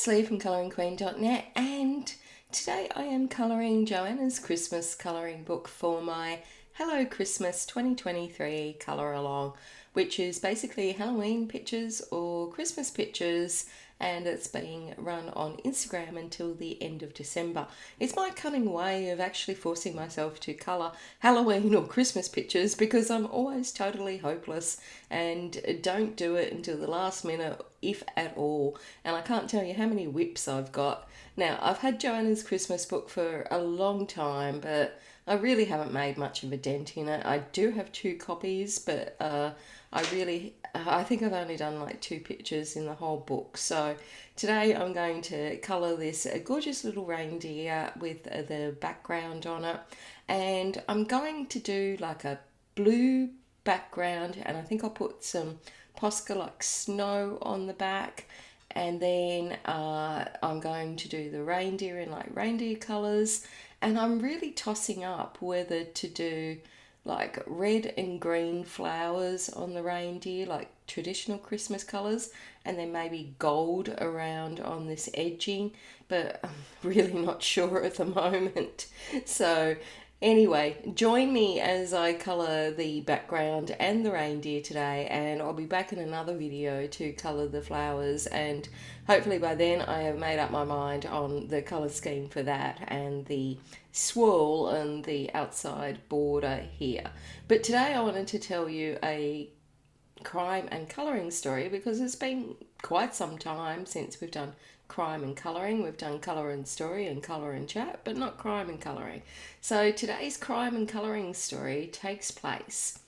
it's Lee from colouringqueen.net, and today I am colouring Johanna's Christmas colouring book for my Hello Christmas 2023 colour along, which is basically Halloween pictures or Christmas pictures, and it's being run on Instagram until the end of December. It's my cunning way of actually forcing myself to colour Halloween or Christmas pictures because I'm always totally hopeless and don't do it until the last minute, if at all. And I can't tell you how many whips I've got. Now, I've had Johanna's Christmas book for a long time, but I really haven't made much of a dent in it. I do have 2 copies, but I think I've only done like 2 pictures in the whole book. So today I'm going to colour this gorgeous little reindeer with the background on it. And I'm going to do like a blue background, and I think I'll put some Posca like snow on the back. And then I'm going to do the reindeer in like reindeer colours. And I'm really tossing up whether to do like red and green flowers on the reindeer, like traditional Christmas colours, and then maybe gold around on this edging, but I'm really not sure at the moment. So anyway, join me as I colour the background and the reindeer today, and I'll be back in another video to colour the flowers, and hopefully by then I have made up my mind on the colour scheme for that and the swirl and the outside border here. But today I wanted to tell you a crime and colouring story because it's been quite some time since we've done crime and colouring. We've done colour and story and colour and chat, but not crime and colouring. So today's crime and colouring story takes place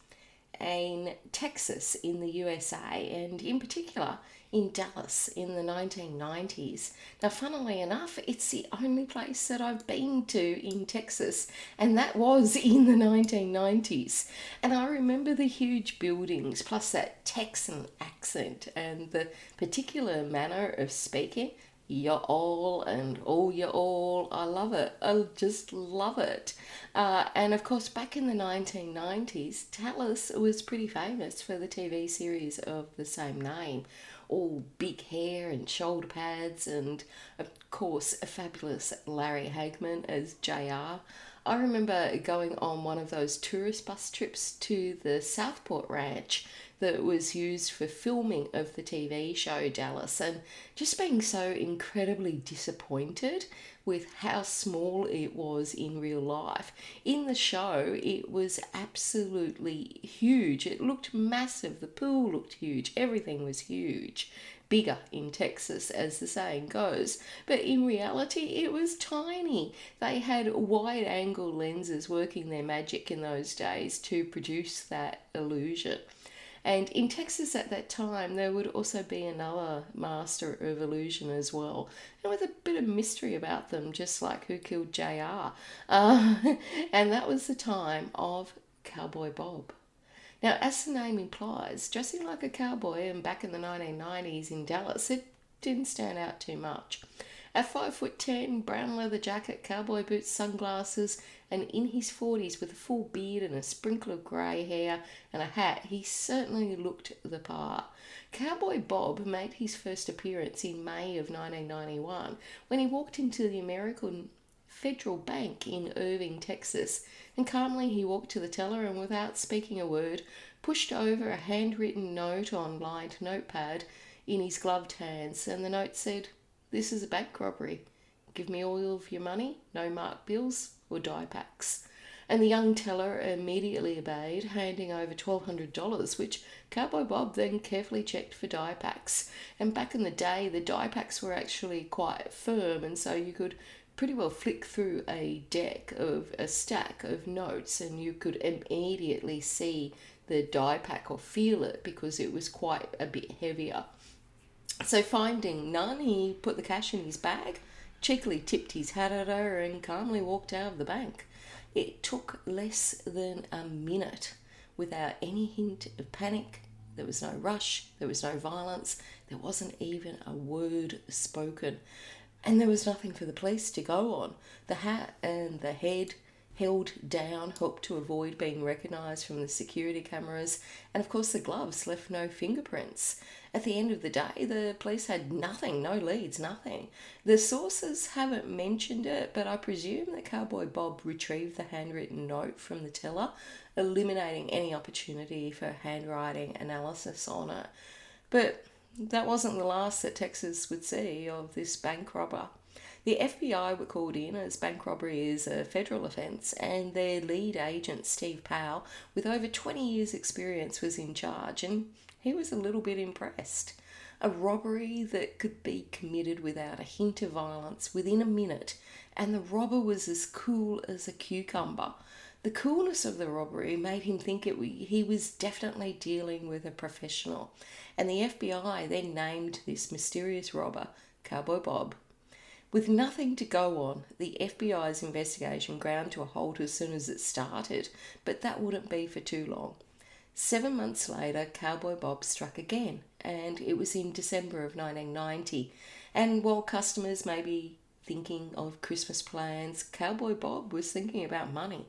in Texas in the USA, and in particular in Dallas in the 1990s. Now, funnily enough, it's the only place that I've been to in Texas, and that was in the 1990s. And I remember the huge buildings, plus that Texan accent and the particular manner of speaking. You're all and all you're all. I love it. I just love it. And of course, back in the 1990s, Tallas was pretty famous for the TV series of the same name. All big hair and shoulder pads, and of course a fabulous Larry Hagman as JR. I remember going on one of those tourist bus trips to the Southport Ranch that was used for filming of the TV show Dallas, and just being so incredibly disappointed with how small it was in real life. In the show, it was absolutely huge. It looked massive. The pool looked huge. Everything was huge. Bigger in Texas, as the saying goes. But in reality, it was tiny. They had wide-angle lenses working their magic in those days to produce that illusion. And in Texas at that time, there would also be another master of illusion as well, and with a bit of mystery about them, just like who killed JR. And that was the time of Cowboy Bob. Now, as the name implies, dressing like a cowboy and back in the 1990s in Dallas, it didn't stand out too much. At 5'10", brown leather jacket, cowboy boots, sunglasses, and in his 40s with a full beard and a sprinkle of grey hair and a hat, he certainly looked the part. Cowboy Bob made his first appearance in May of 1991 when he walked into the American Federal Bank in Irving, Texas, and calmly he walked to the teller and without speaking a word, pushed over a handwritten note on lined notepad in his gloved hands, and the note said, "This is a bank robbery. Give me all of your money, no marked bills or die packs." And the young teller immediately obeyed, handing over $1,200, which Cowboy Bob then carefully checked for die packs. And back in the day, the die packs were actually quite firm, and so you could pretty well flick through a stack of notes, and you could immediately see the die pack or feel it because it was quite a bit heavier. So finding none, he put the cash in his bag, cheekily tipped his hat at her, and calmly walked out of the bank. It took less than a minute without any hint of panic. There was no rush, there was no violence, there wasn't even a word spoken. And there was nothing for the police to go on. The hat and the head held down helped to avoid being recognised from the security cameras, and of course the gloves left no fingerprints. At the end of the day, the police had nothing, no leads, nothing. The sources haven't mentioned it, but I presume that Cowboy Bob retrieved the handwritten note from the teller, eliminating any opportunity for handwriting analysis on it. But that wasn't the last that Texas would see of this bank robber. The FBI were called in, as bank robbery is a federal offence, and their lead agent, Steve Powell, with over 20 years' experience, was in charge, and he was a little bit impressed. A robbery that could be committed without a hint of violence within a minute, and the robber was as cool as a cucumber. The coolness of the robbery made him think he was definitely dealing with a professional, and the FBI then named this mysterious robber Cowboy Bob. With nothing to go on, the FBI's investigation ground to a halt as soon as it started, but that wouldn't be for too long. 7 months later, Cowboy Bob struck again, and it was in December of 1990. And while customers may be thinking of Christmas plans, Cowboy Bob was thinking about money.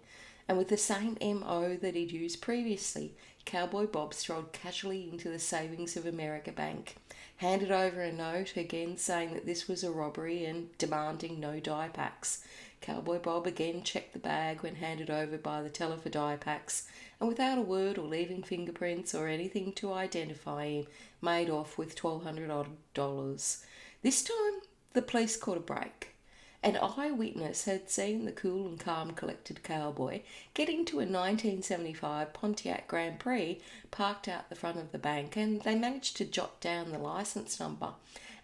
And with the same MO that he'd used previously, Cowboy Bob strolled casually into the Savings of America Bank, handed over a note, again saying that this was a robbery and demanding no die packs. Cowboy Bob again checked the bag when handed over by the teller for die packs, and without a word or leaving fingerprints or anything to identify him, made off with $1,200. This time, the police caught a break. An eyewitness had seen the cool and calm collected cowboy get into a 1975 Pontiac Grand Prix parked out the front of the bank, and they managed to jot down the licence number.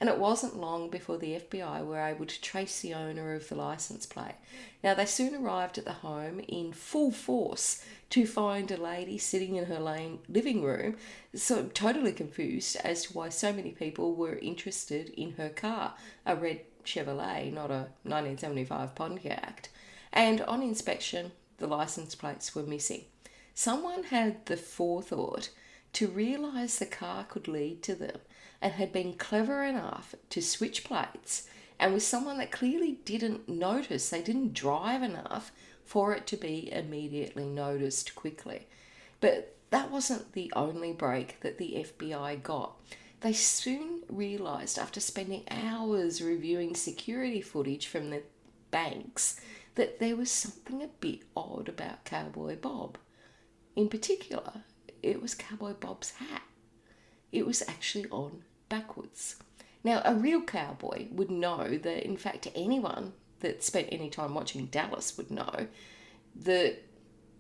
And it wasn't long before the FBI were able to trace the owner of the licence plate. Now, they soon arrived at the home in full force to find a lady sitting in her living room, so totally confused as to why so many people were interested in her car, a red Chevrolet, not a 1975 Pontiac. And on inspection, the license plates were missing. Someone had the forethought to realise the car could lead to them, and had been clever enough to switch plates, and was someone that clearly didn't notice, they didn't drive enough for it to be immediately noticed quickly. But that wasn't the only break that the FBI got. They soon realised, after spending hours reviewing security footage from the banks, that there was something a bit odd about Cowboy Bob. In particular, it was Cowboy Bob's hat. It was actually on backwards. Now, a real cowboy would know that, in fact, anyone that spent any time watching Dallas would know that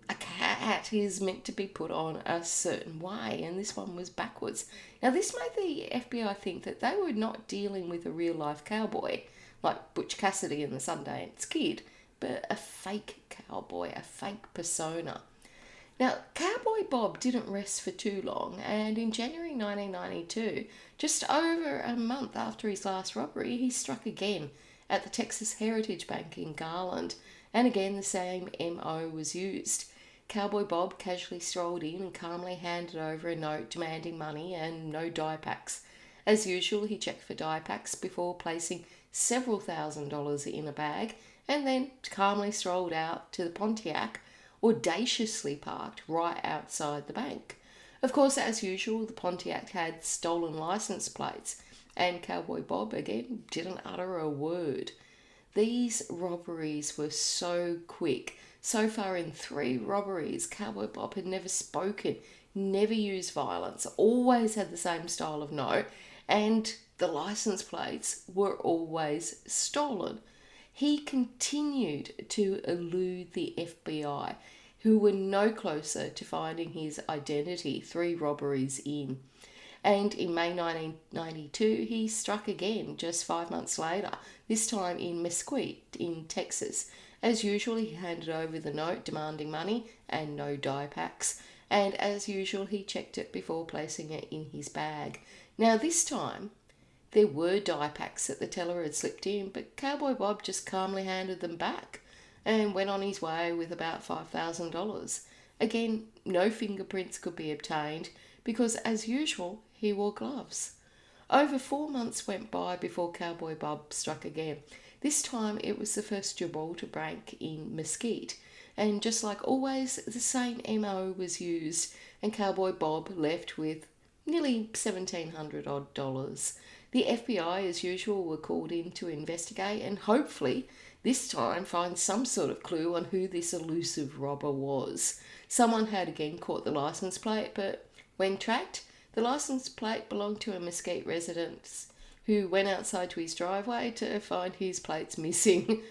a hat is meant to be put on a certain way, and this one was backwards. Now, this made the FBI think that they were not dealing with a real-life cowboy, like Butch Cassidy and the Sundance Kid, but a fake cowboy, a fake persona. Now, Cowboy Bob didn't rest for too long, and in January 1992, just over a month after his last robbery, he struck again at the Texas Heritage Bank in Garland, and again the same MO was used. Cowboy Bob casually strolled in and calmly handed over a note demanding money and no die packs. As usual, he checked for die packs before placing several $1,000s in a bag, and then calmly strolled out to the Pontiac, audaciously parked right outside the bank. Of course, as usual, the Pontiac had stolen license plates, and Cowboy Bob again didn't utter a word. These robberies were so quick. So far in 3 robberies, Cowboy Bob had never spoken, never used violence, always had the same style of note, and the license plates were always stolen. He continued to elude the FBI, who were no closer to finding his identity 3 robberies in. And in May 1992, he struck again just 5 months later, this time in Mesquite in Texas. As usual, he handed over the note demanding money and no die packs, and as usual, he checked it before placing it in his bag. Now, this time, there were die packs that the teller had slipped in, but Cowboy Bob just calmly handed them back and went on his way with about $5,000. Again, no fingerprints could be obtained because, as usual, he wore gloves. Over 4 months went by before Cowboy Bob struck again. This time it was the first Gibraltar bank in Mesquite. And just like always, the same MO was used, and Cowboy Bob left with nearly $1,700 odd dollars. The FBI, as usual, were called in to investigate and hopefully this time find some sort of clue on who this elusive robber was. Someone had again caught the license plate, but when tracked, the license plate belonged to a Mesquite resident who went outside to his driveway to find his plates missing.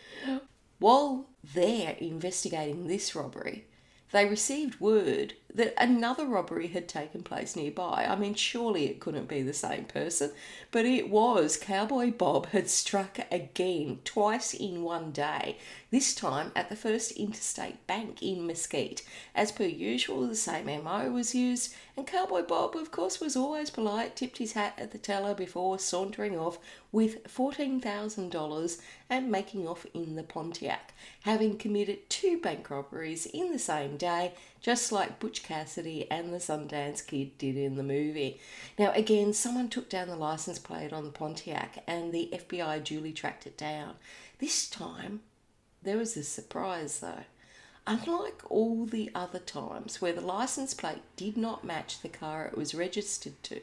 While they're investigating this robbery, they received word that another robbery had taken place nearby. I mean, surely it couldn't be the same person, but it was. Cowboy Bob had struck again, twice in one day, this time at the First Interstate Bank in Mesquite. As per usual, the same MO was used, and Cowboy Bob, of course, was always polite, tipped his hat at the teller before sauntering off with $14,000 and making off in the Pontiac, having committed 2 bank robberies in the same day, just like Butch Cassidy and the Sundance Kid did in the movie. Now again, someone took down the license plate on the Pontiac and the FBI duly tracked it down. This time, there was a surprise though. Unlike all the other times where the license plate did not match the car it was registered to,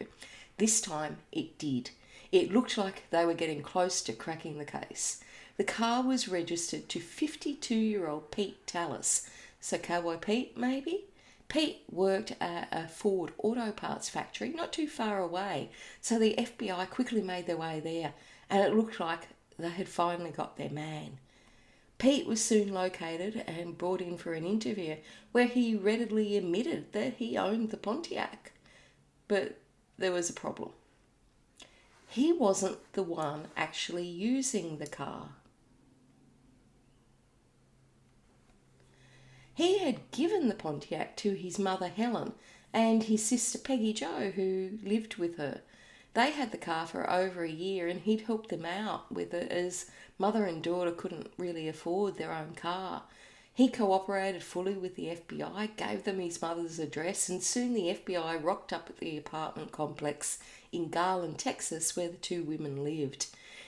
this time it did. It looked like they were getting close to cracking the case. The car was registered to 52-year-old Pete Tallas. So Cowboy Pete, maybe? Pete worked at a Ford auto parts factory not too far away, so the FBI quickly made their way there, and it looked like they had finally got their man. Pete was soon located and brought in for an interview where he readily admitted that he owned the Pontiac. But there was a problem. He wasn't the one actually using the car. He had given the Pontiac to his mother Helen and his sister Peggy Joe, who lived with her. They had the car for over a year and he'd helped them out with it as mother and daughter couldn't really afford their own car. He cooperated fully with the FBI, gave them his mother's address, and soon the FBI rocked up at the apartment complex in Garland, Texas, where the 2 women lived.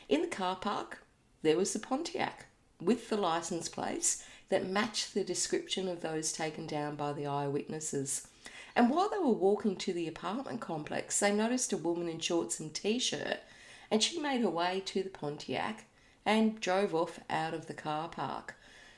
In the car park, there was the Pontiac with the license plates that matched the description of those taken down by the eyewitnesses. And while they were walking to the apartment complex, they noticed a woman in shorts and t-shirt, and she made her way to the Pontiac and drove off out of the car park.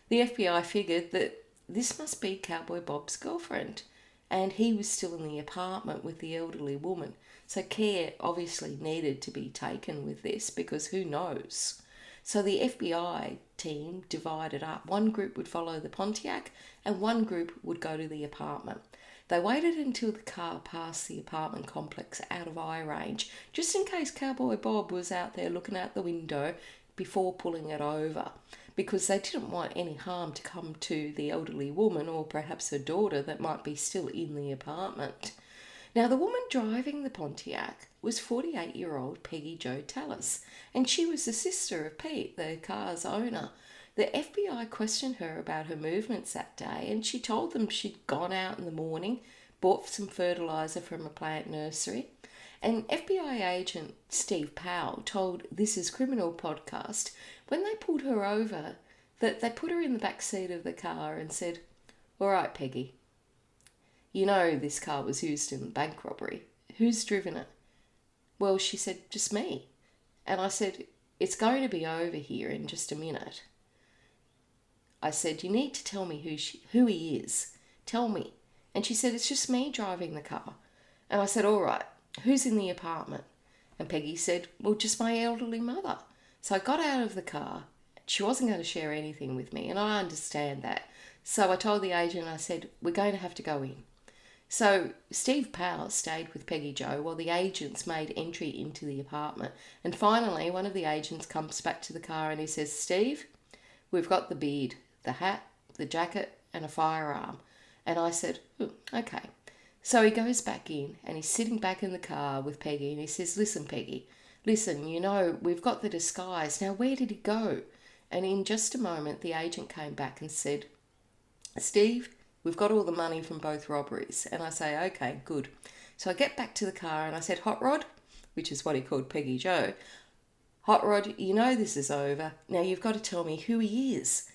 The FBI figured that this must be Cowboy Bob's girlfriend, and he was still in the apartment with the elderly woman. So care obviously needed to be taken with this, because who knows? So the FBI team divided up. One group would follow the Pontiac and one group would go to the apartment. They waited until the car passed the apartment complex out of eye range, just in case Cowboy Bob was out there looking out the window before pulling it over, because they didn't want any harm to come to the elderly woman or perhaps her daughter that might be still in the apartment. Now, the woman driving the Pontiac was 48-year-old Peggy Joe Tallas, and she was the sister of Pete, the car's owner. The FBI questioned her about her movements that day, and she told them she'd gone out in the morning, bought some fertilizer from a plant nursery. And FBI agent Steve Powell told This Is Criminal podcast when they pulled her over that they put her in the back seat of the car and said, "All right, Peggy, you know this car was used in the bank robbery. Who's driven it?" "Well," she said, "just me." And I said, "It's going to be over here in just a minute." I said, "You need to tell me who he is. Tell me." And she said, "It's just me driving the car." And I said, "All right, who's in the apartment?" And Peggy said, "Well, just my elderly mother." So I got out of the car. She wasn't going to share anything with me, and I understand that. So I told the agent, I said, "We're going to have to go in." So Steve Powell stayed with Peggy Joe while the agents made entry into the apartment. And finally, one of the agents comes back to the car and he says, "Steve, we've got the beard, the hat, the jacket, and a firearm." And I said, "Oh, okay." So he goes back in and he's sitting back in the car with Peggy and he says, "Listen, Peggy, listen, you know, we've got the disguise. Now, where did he go?" And in just a moment, the agent came back and said, "Steve, we've got all the money from both robberies." And I say, "Okay, good." So I get back to the car and I said, "Hot Rod, which is what he called Peggy Joe, "Hot Rod, you know this is over. Now you've got to tell me who he is."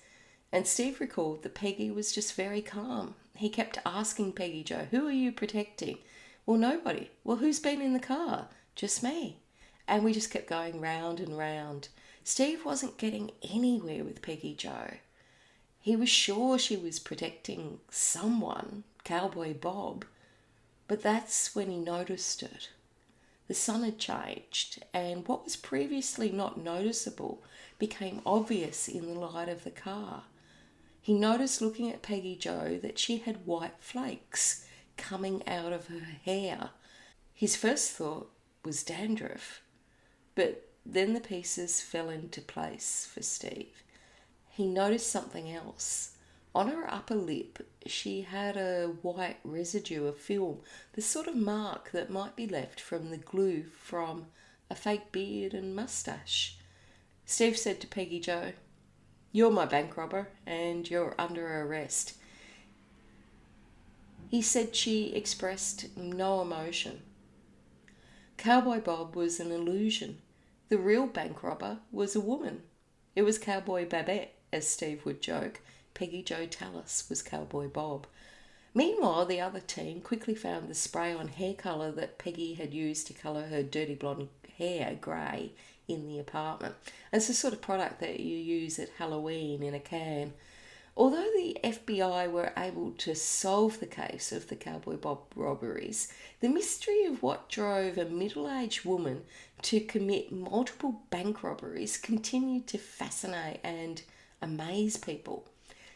And Steve recalled that Peggy was just very calm. He kept asking Peggy Joe, "Who are you protecting?" "Well, nobody." "Well, who's been in the car?" "Just me." And we just kept going round and round. Steve wasn't getting anywhere with Peggy Joe. He was sure she was protecting someone, Cowboy Bob, but that's when he noticed it. The sun had changed, and what was previously not noticeable became obvious in the light of the car. He noticed, looking at Peggy Joe, that she had white flakes coming out of her hair. His first thought was dandruff, but then the pieces fell into place for Steve. He noticed something else. On her upper lip, she had a white residue of film, the sort of mark that might be left from the glue from a fake beard and moustache. Steve said to Peggy Joe, "You're my bank robber and you're under arrest." He said she expressed no emotion. Cowboy Bob was an illusion. The real bank robber was a woman. It was Cowboy Babette, as Steve would joke. Peggy Joe Tallas was Cowboy Bob. Meanwhile, the other team quickly found the spray-on hair colour that Peggy had used to colour her dirty blonde hair grey in the apartment. It's the sort of product that you use at Halloween in a can. Although the FBI were able to solve the case of the Cowboy Bob robberies, the mystery of what drove a middle-aged woman to commit multiple bank robberies continued to fascinate and amaze people.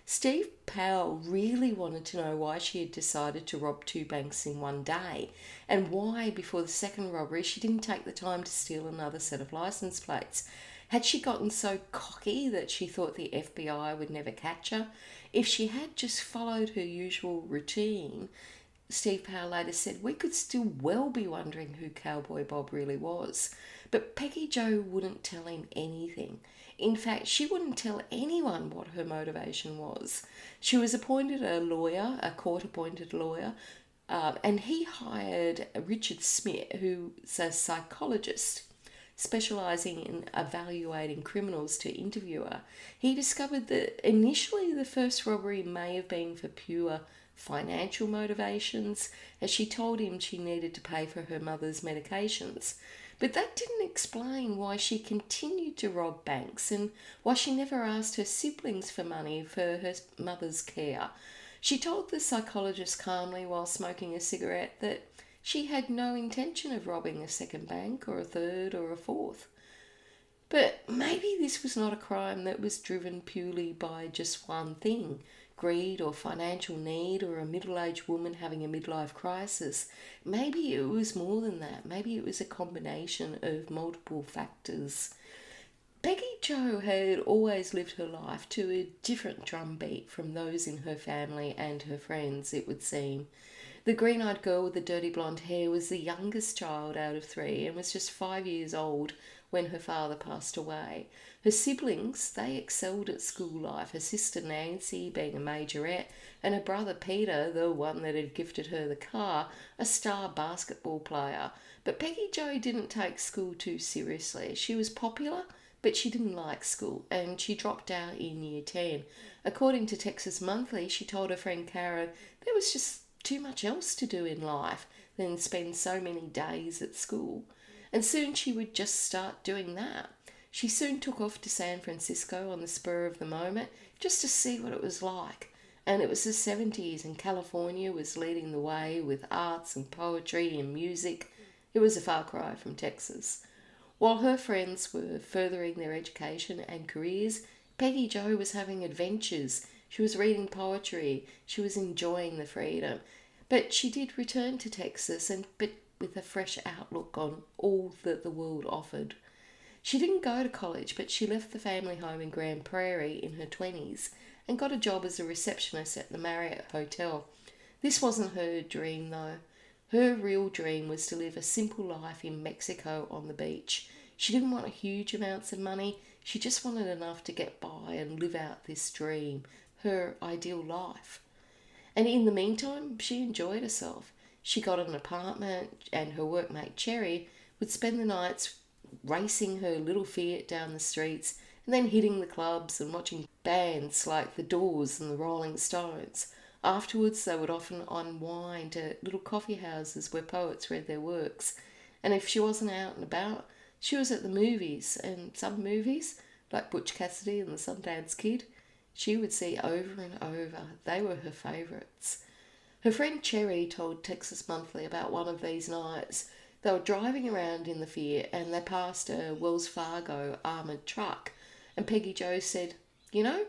Steve Powell really wanted to know why she had decided to rob 2 banks in one day, and why, before the second robbery, she didn't take the time to steal another set of license plates. Had she gotten so cocky that she thought the FBI would never catch her? If she had just followed her usual routine, Steve Powell later said, we could still well be wondering who Cowboy Bob really was. But Peggy Joe wouldn't tell him anything. In fact, she wouldn't tell anyone what her motivation was. She was appointed a lawyer, a court-appointed lawyer, and he hired Richard Smith, who's a psychologist specialising in evaluating criminals, to interview her. He discovered that initially the first robbery may have been for pure financial motivations, as she told him she needed to pay for her mother's medications. But that didn't explain why she continued to rob banks and why she never asked her siblings for money for her mother's care. She told the psychologist calmly while smoking a cigarette that she had no intention of robbing a second bank or a third or a fourth. But maybe this was not a crime that was driven purely by just one thing, greed or financial need or a middle-aged woman having a midlife crisis. Maybe it was more than that. Maybe it was a combination of multiple factors. Peggy Joe had always lived her life to a different drumbeat from those in her family and her friends, it would seem. The green-eyed girl with the dirty blonde hair was the youngest child out of 3 and was just 5 years old when her father passed away. Her siblings, they excelled at school life, her sister Nancy being a majorette, and her brother Peter, the one that had gifted her the car, a star basketball player. But Peggy Joe didn't take school too seriously. She was popular, but she didn't like school, and she dropped out in year 10. According to Texas Monthly, she told her friend Karen there was just too much else to do in life than spend so many days at school. And soon she would just start doing that. She soon took off to San Francisco on the spur of the moment just to see what it was like. And it was the 70s and California was leading the way with arts and poetry and music. It was a far cry from Texas. While her friends were furthering their education and careers, Peggy Joe was having adventures. She was reading poetry. She was enjoying the freedom. But she did return to Texas, but with a fresh outlook on all that the world offered. She didn't go to college, but she left the family home in Grand Prairie in her 20s and got a job as a receptionist at the Marriott Hotel. This wasn't her dream, though. Her real dream was to live a simple life in Mexico on the beach. She didn't want huge amounts of money. She just wanted enough to get by and live out this dream, her ideal life. And in the meantime, she enjoyed herself. She got an apartment, and her workmate Cherry would spend the nights racing her little Fiat down the streets and then hitting the clubs and watching bands like the Doors and the Rolling Stones. Afterwards, they would often unwind at little coffee houses where poets read their works. And if she wasn't out and about, she was at the movies, and some movies, like Butch Cassidy and the Sundance Kid, she would see over and over. They were her favourites. Her friend Cherry told Texas Monthly about one of these nights. They were driving around in the Fiat and they passed a Wells Fargo armoured truck. And Peggy Joe said, "You know,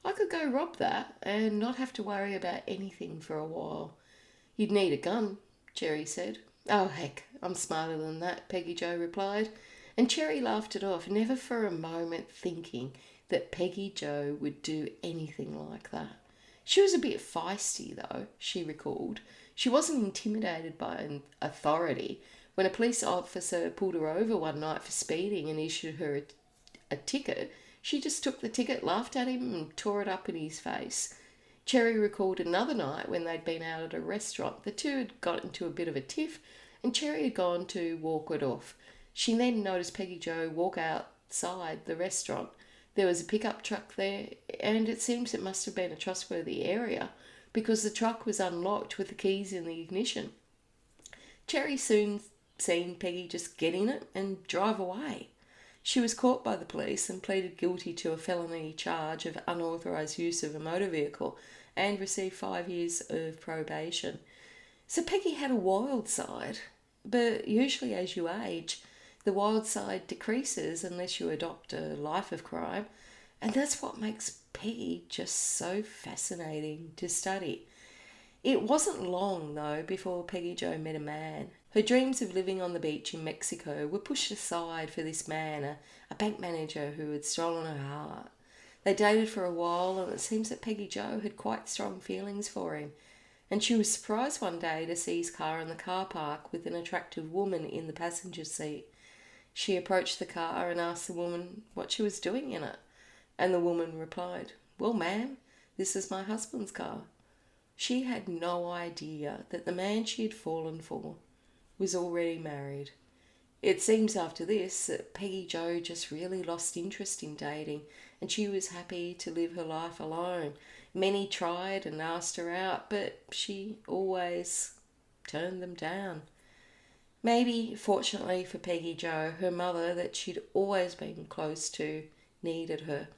I could go rob that and not have to worry about anything for a while." "You'd need a gun," Cherry said. "Oh, heck, I'm smarter than that," Peggy Joe replied. And Cherry laughed it off, never for a moment thinking that Peggy Joe would do anything like that. She was a bit feisty, though, she recalled. She wasn't intimidated by an authority. When a police officer pulled her over one night for speeding and issued her a ticket, she just took the ticket, laughed at him and tore it up in his face. Cherry recalled another night when they'd been out at a restaurant. The two had got into a bit of a tiff and Cherry had gone to walk it off. She then noticed Peggy Joe walk outside the restaurant. There was a pickup truck there, and it seems it must have been a trustworthy area because the truck was unlocked with the keys in the ignition. Cherry soon seen Peggy just get in it and drive away. She was caught by the police and pleaded guilty to a felony charge of unauthorised use of a motor vehicle and received 5 years of probation. So Peggy had a wild side, but usually as you age, the wild side decreases unless you adopt a life of crime, and that's what makes Peggy just so fascinating to study. It wasn't long, though, before Peggy Joe met a man. Her dreams of living on the beach in Mexico were pushed aside for this man, a bank manager who had stolen her heart. They dated for a while, and it seems that Peggy Joe had quite strong feelings for him. And she was surprised one day to see his car in the car park with an attractive woman in the passenger seat. She approached the car and asked the woman what she was doing in it. And the woman replied, "Well, ma'am, this is my husband's car." She had no idea that the man she had fallen for was already married. It seems after this that Peggy Joe just really lost interest in dating and she was happy to live her life alone. Many tried and asked her out, but she always turned them down. Maybe, fortunately for Peggy Joe, her mother, that she'd always been close to, needed her.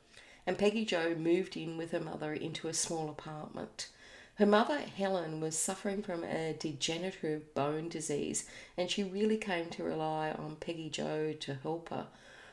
And Peggy Joe moved in with her mother into a small apartment. Her mother, Helen, was suffering from a degenerative bone disease, and she really came to rely on Peggy Joe to help her.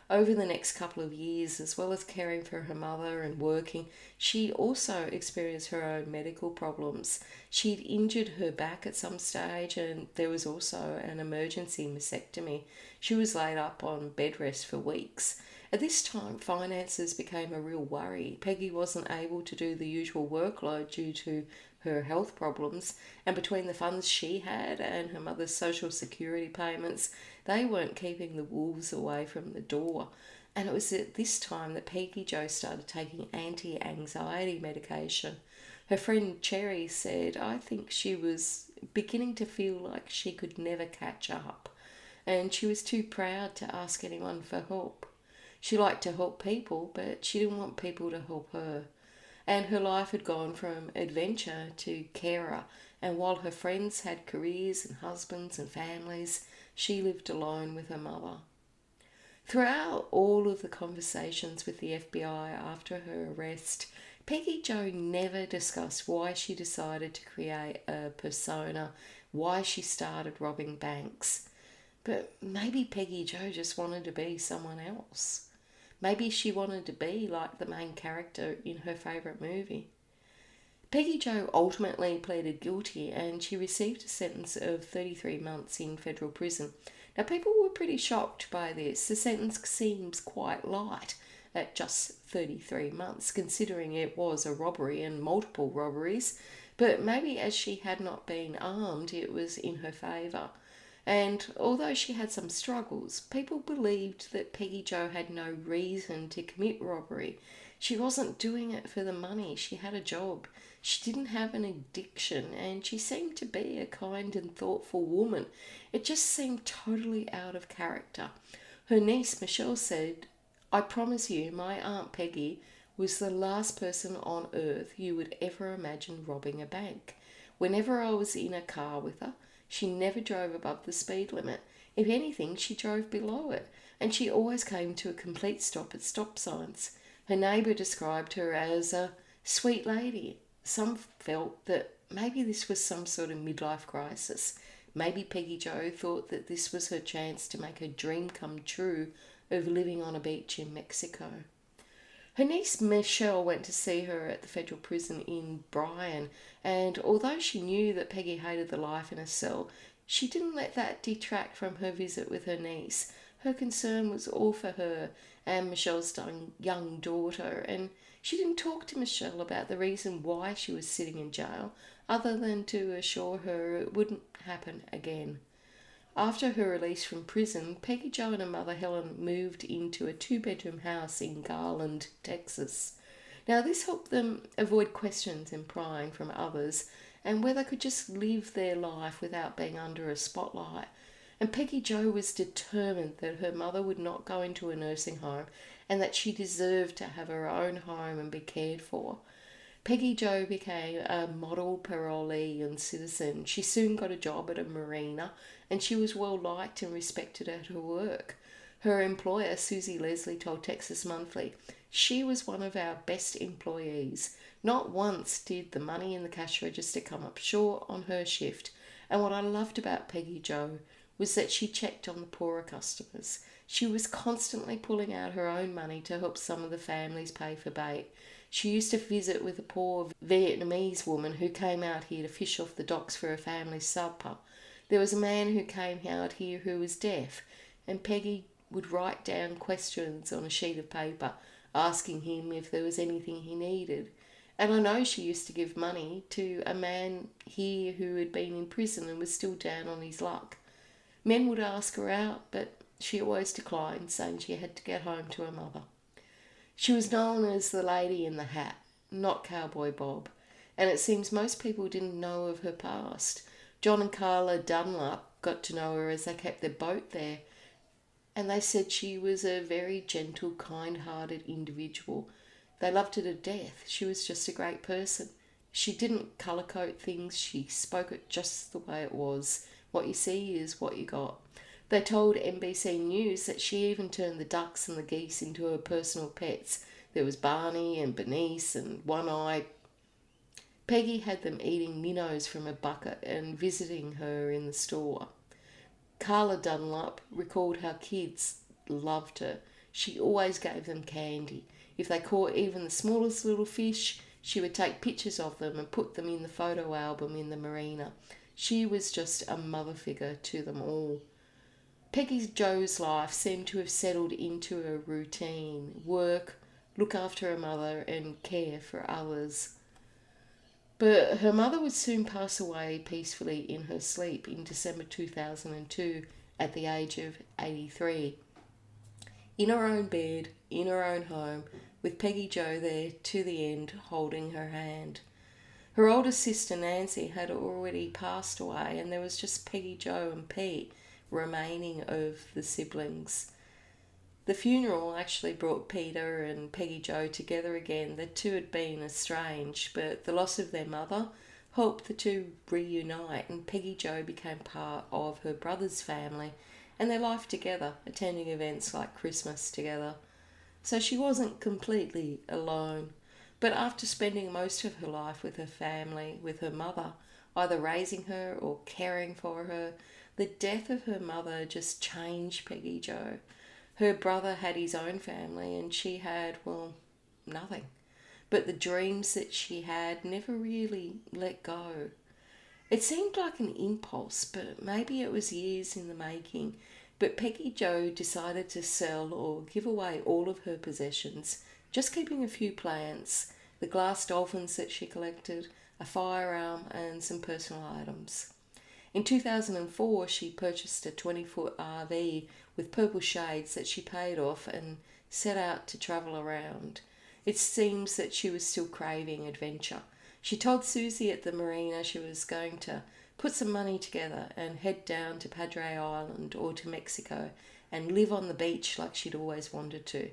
Over the next couple of years, as well as caring for her mother and working, she also experienced her own medical problems. She'd injured her back at some stage and there was also an emergency mastectomy. She was laid up on bed rest for weeks. At this time, finances became a real worry. Peggy wasn't able to do the usual workload due to her health problems, and between the funds she had and her mother's social security payments, they weren't keeping the wolves away from the door. And it was at this time that Peggy Joe started taking anti-anxiety medication. Her friend Cherry said, "I think she was beginning to feel like she could never catch up, and she was too proud to ask anyone for help. She liked to help people, but she didn't want people to help her. And her life had gone from adventure to carer, and while her friends had careers and husbands and families, she lived alone with her mother." Throughout all of the conversations with the FBI after her arrest, Peggy Joe never discussed why she decided to create a persona, why she started robbing banks. But maybe Peggy Joe just wanted to be someone else. Maybe she wanted to be like the main character in her favourite movie. Peggy Joe ultimately pleaded guilty and she received a sentence of 33 months in federal prison. Now, people were pretty shocked by this. The sentence seems quite light at just 33 months, considering it was a robbery and multiple robberies. But maybe as she had not been armed, it was in her favour. And although she had some struggles, people believed that Peggy Joe had no reason to commit robbery. She wasn't doing it for the money, she had a job. She didn't have an addiction, and she seemed to be a kind and thoughtful woman. It just seemed totally out of character. Her niece Michelle said, "I promise you, my Aunt Peggy was the last person on earth you would ever imagine robbing a bank. Whenever I was in a car with her, she never drove above the speed limit. If anything, she drove below it, and she always came to a complete stop at stop signs." Her neighbour described her as a sweet lady. Some felt that maybe this was some sort of midlife crisis. Maybe Peggy Joe thought that this was her chance to make her dream come true of living on a beach in Mexico. Her niece Michelle went to see her at the federal prison in Bryan, and although she knew that Peggy hated the life in a cell, she didn't let that detract from her visit with her niece. Her concern was all for her and Michelle's young daughter, and she didn't talk to Michelle about the reason why she was sitting in jail, other than to assure her it wouldn't happen again. After her release from prison, Peggy Joe and her mother Helen moved into a 2-bedroom house in Garland, Texas. Now, this helped them avoid questions and prying from others, and where they could just live their life without being under a spotlight. And Peggy Joe was determined that her mother would not go into a nursing home and that she deserved to have her own home and be cared for. Peggy Joe became a model parolee and citizen. She soon got a job at a marina, and she was well liked and respected at her work. Her employer, Susie Leslie, told Texas Monthly, "She was one of our best employees. Not once did the money in the cash register come up short on her shift. And what I loved about Peggy Joe was that she checked on the poorer customers. She was constantly pulling out her own money to help some of the families pay for bait. She used to visit with a poor Vietnamese woman who came out here to fish off the docks for her family's supper. There was a man who came out here who was deaf, and Peggy would write down questions on a sheet of paper, asking him if there was anything he needed. And I know she used to give money to a man here who had been in prison and was still down on his luck. Men would ask her out, but she always declined, saying she had to get home to her mother. She was known as the lady in the hat, not Cowboy Bob, and it seems most people didn't know of her past. John and Carla Dunlap got to know her as they kept their boat there, and they said she was a very gentle, kind-hearted individual. They loved her to death. She was just a great person. She didn't colour-code things. She spoke it just the way it was. What you see is what you got. They told NBC News that she even turned the ducks and the geese into her personal pets. There was Barney and Bernice and One-Eye. Peggy had them eating minnows from a bucket and visiting her in the store. Carla Dunlap recalled how kids loved her. She always gave them candy. If they caught even the smallest little fish, she would take pictures of them and put them in the photo album in the marina. She was just a mother figure to them all. Peggy Joe's life seemed to have settled into a routine: work, look after her mother, and care for others. But her mother would soon pass away peacefully in her sleep in December 2002 at the age of 83. In her own bed, in her own home, with Peggy Joe there to the end holding her hand. Her older sister Nancy had already passed away, and there was just Peggy Joe and Pete remaining of the siblings. The funeral actually brought Peter and Peggy Joe together again. The two had been estranged, but the loss of their mother helped the two reunite, and Peggy Joe became part of her brother's family and their life together, attending events like Christmas together. So she wasn't completely alone. But after spending most of her life with her family, with her mother, either raising her or caring for her, the death of her mother just changed Peggy Joe. Her brother had his own family and she had, well, nothing. But the dreams that she had never really let go. It seemed like an impulse, but maybe it was years in the making. But Peggy Joe decided to sell or give away all of her possessions, just keeping a few plants, the glass dolphins that she collected, a firearm and some personal items. In 2004, she purchased a 20-foot RV with purple shades that she paid off and set out to travel around. It seems that she was still craving adventure. She told Susie at the marina she was going to put some money together and head down to Padre Island or to Mexico and live on the beach like she'd always wanted to.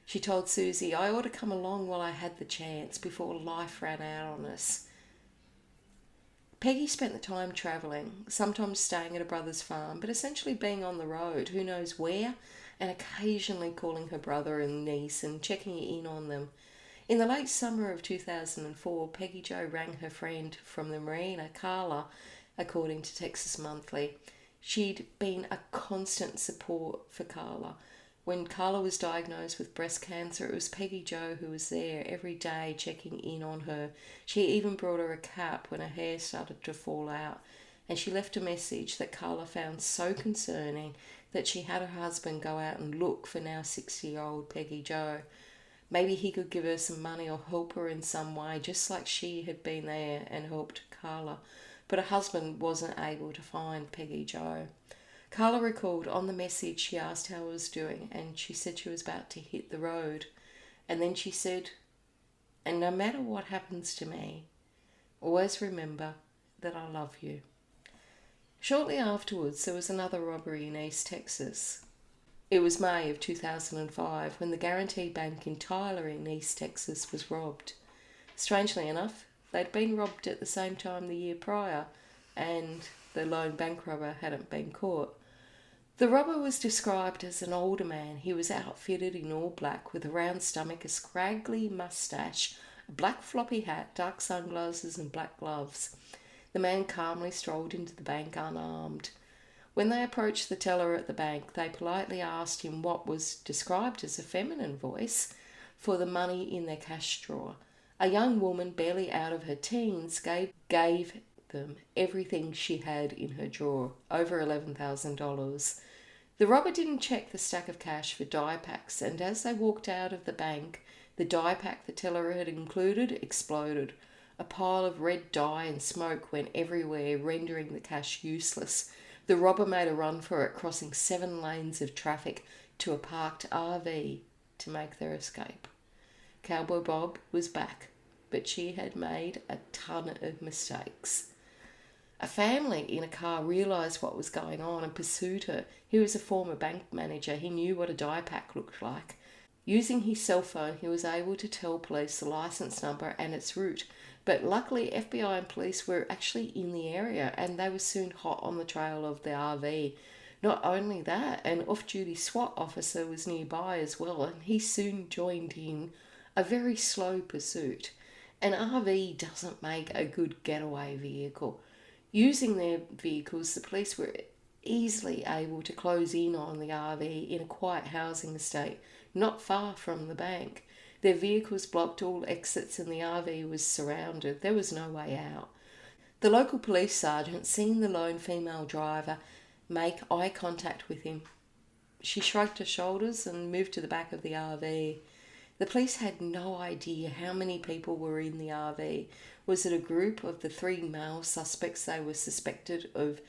She told Susie, I ought to come along while I had the chance before life ran out on us. Peggy spent the time travelling, sometimes staying at her brother's farm, but essentially being on the road, who knows where, and occasionally calling her brother and niece and checking in on them. In the late summer of 2004, Peggy Joe rang her friend from the marina, Carla, according to Texas Monthly. She'd been a constant support for Carla. When Carla was diagnosed with breast cancer, it was Peggy Joe who was there every day checking in on her. She even brought her a cap when her hair started to fall out. And she left a message that Carla found so concerning that she had her husband go out and look for now 60-year-old Peggy Joe. Maybe he could give her some money or help her in some way, just like she had been there and helped Carla. But her husband wasn't able to find Peggy Joe. Carla recalled on the message she asked how I was doing, and she said she was about to hit the road. And then she said, and no matter what happens to me, always remember that I love you. Shortly afterwards, there was another robbery in East Texas. It was May of 2005 when the Guarantee Bank in Tyler in East Texas was robbed. Strangely enough, they'd been robbed at the same time the year prior, and the lone bank robber hadn't been caught. The robber was described as an older man. He was outfitted in all black with a round stomach, a scraggly moustache, a black floppy hat, dark sunglasses and black gloves. The man calmly strolled into the bank unarmed. When they approached the teller at the bank, they politely asked him what was described as a feminine voice for the money in their cash drawer. A young woman, barely out of her teens, gave them everything she had in her drawer, over $11,000. The robber didn't check the stack of cash for die packs, and as they walked out of the bank, the die pack the teller had included exploded. A pile of red dye and smoke went everywhere, rendering the cash useless. The robber made a run for it, crossing 7 lanes of traffic to a parked RV to make their escape. Cowboy Bob was back, but she had made a ton of mistakes. A family in a car realised what was going on and pursued her. He was a former bank manager. He knew what a die pack looked like. Using his cell phone, he was able to tell police the licence number and its route. But luckily, FBI and police were actually in the area, and they were soon hot on the trail of the RV. Not only that, an off-duty SWAT officer was nearby as well, and he soon joined in a very slow pursuit. An RV doesn't make a good getaway vehicle. Using their vehicles, the police were easily able to close in on the RV in a quiet housing estate not far from the bank. Their vehicles blocked all exits and the RV was surrounded. There was no way out. The local police sergeant, seeing the lone female driver, make eye contact with him. She shrugged her shoulders and moved to the back of the RV. The police had no idea how many people were in the RV. Was it a group of the 3 male suspects they were suspected of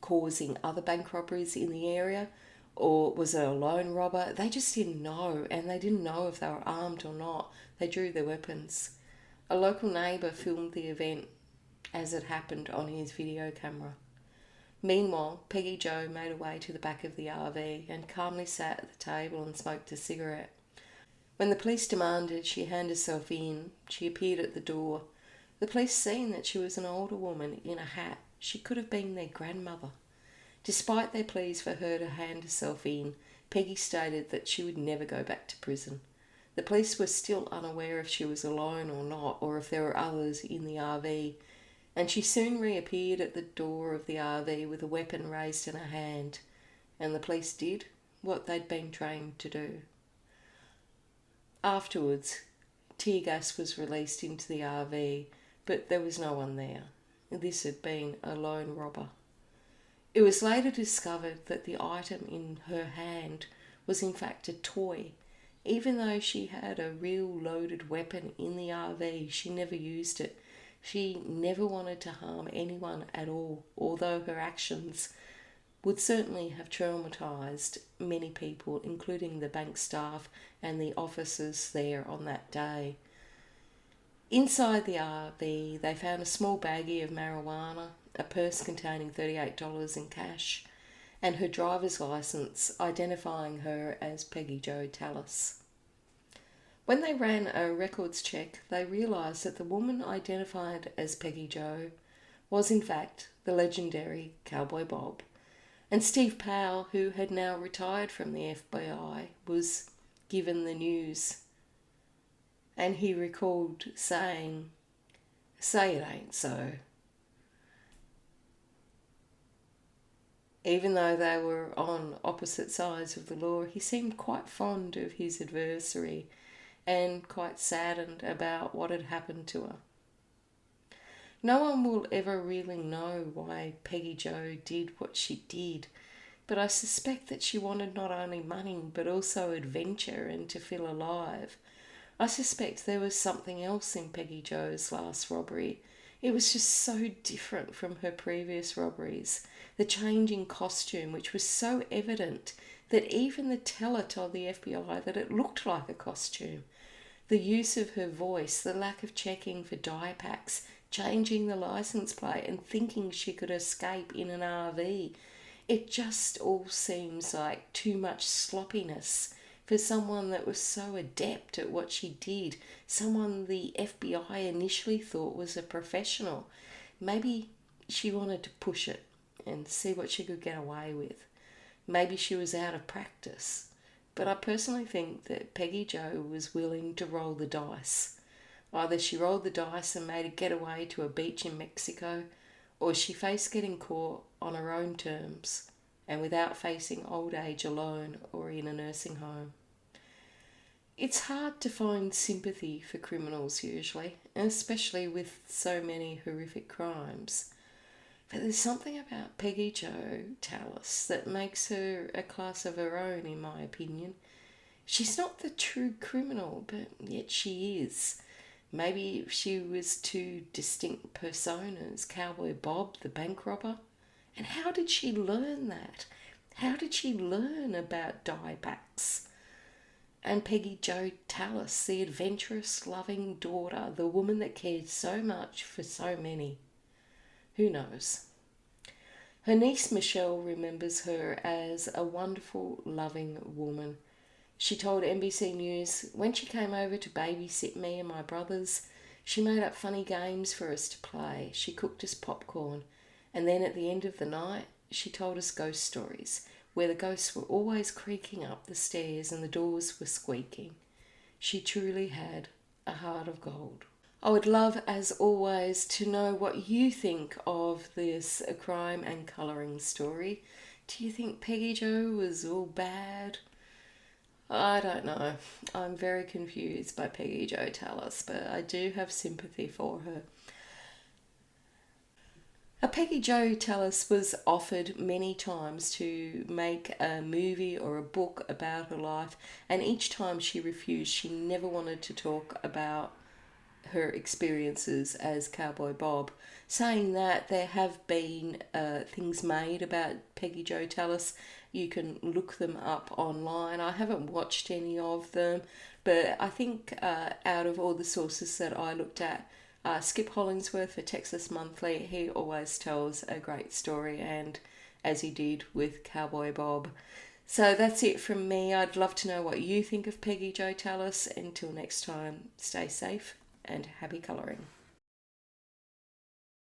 causing other bank robberies in the area? Or was it a lone robber? They just didn't know, and they didn't know if they were armed or not. They drew their weapons. A local neighbour filmed the event as it happened on his video camera. Meanwhile, Peggy Joe made her way to the back of the RV and calmly sat at the table and smoked a cigarette. When the police demanded she hand herself in, she appeared at the door. The police seen that she was an older woman in a hat. She could have been their grandmother. Despite their pleas for her to hand herself in, Peggy stated that she would never go back to prison. The police were still unaware if she was alone or not, or if there were others in the RV, and she soon reappeared at the door of the RV with a weapon raised in her hand, and the police did what they'd been trained to do. Afterwards, tear gas was released into the RV, but there was no one there. This had been a lone robber. It was later discovered that the item in her hand was in fact a toy. Even though she had a real loaded weapon in the RV, she never used it. She never wanted to harm anyone at all, although her actions would certainly have traumatised many people, including the bank staff and the officers there on that day. Inside the RV, they found a small baggie of marijuana, a purse containing $38 in cash, and her driver's licence identifying her as Peggy Joe Tallas. When they ran a records check, they realised that the woman identified as Peggy Joe was in fact the legendary Cowboy Bob. And Steve Powell, who had now retired from the FBI, was given the news. And he recalled saying, "Say it ain't so." Even though they were on opposite sides of the law, he seemed quite fond of his adversary and quite saddened about what had happened to her. No one will ever really know why Peggy Joe did what she did, but I suspect that she wanted not only money but also adventure and to feel alive. I suspect there was something else in Peggy Joe's last robbery. It was just so different from her previous robberies. The change in costume, which was so evident that even the teller told the FBI that it looked like a costume. The use of her voice, the lack of checking for die packs, changing the license plate and thinking she could escape in an RV. It just all seems like too much sloppiness for someone that was so adept at what she did, someone the FBI initially thought was a professional. Maybe she wanted to push it and see what she could get away with. Maybe she was out of practice. But I personally think that Peggy Joe was willing to roll the dice. Either she rolled the dice and made a getaway to a beach in Mexico, or she faced getting caught on her own terms and without facing old age alone or in a nursing home. It's hard to find sympathy for criminals usually, especially with so many horrific crimes. But there's something about Peggy Joe Tallas that makes her a class of her own, in my opinion. She's not the true criminal, but yet she is. Maybe she was two distinct personas, Cowboy Bob, the bank robber. And how did she learn that? How did she learn about die packs? And Peggy Joe Tallas, the adventurous, loving daughter, the woman that cared so much for so many. Who knows? Her niece Michelle remembers her as a wonderful, loving woman. She told NBC News, when she came over to babysit me and my brothers, she made up funny games for us to play. She cooked us popcorn. And then at the end of the night, she told us ghost stories, where the ghosts were always creaking up the stairs and the doors were squeaking. She truly had a heart of gold. I would love, as always, to know what you think of this crime and colouring story. Do you think Peggy Joe was all bad? I don't know. I'm very confused by Peggy Joe Tallas, but I do have sympathy for her. Peggy Joe Tallas was offered many times to make a movie or a book about her life, and each time she refused. She never wanted to talk about her experiences as Cowboy Bob, saying that there have been things made about Peggy Joe Tallas. You can look them up online. I haven't watched any of them, but I think out of all the sources that I looked at, Skip Hollingsworth for Texas Monthly, he always tells a great story, and as he did with Cowboy Bob. So that's it from me. I'd love to know what you think of Peggy Joe Tallas. Until next time, stay safe and happy colouring.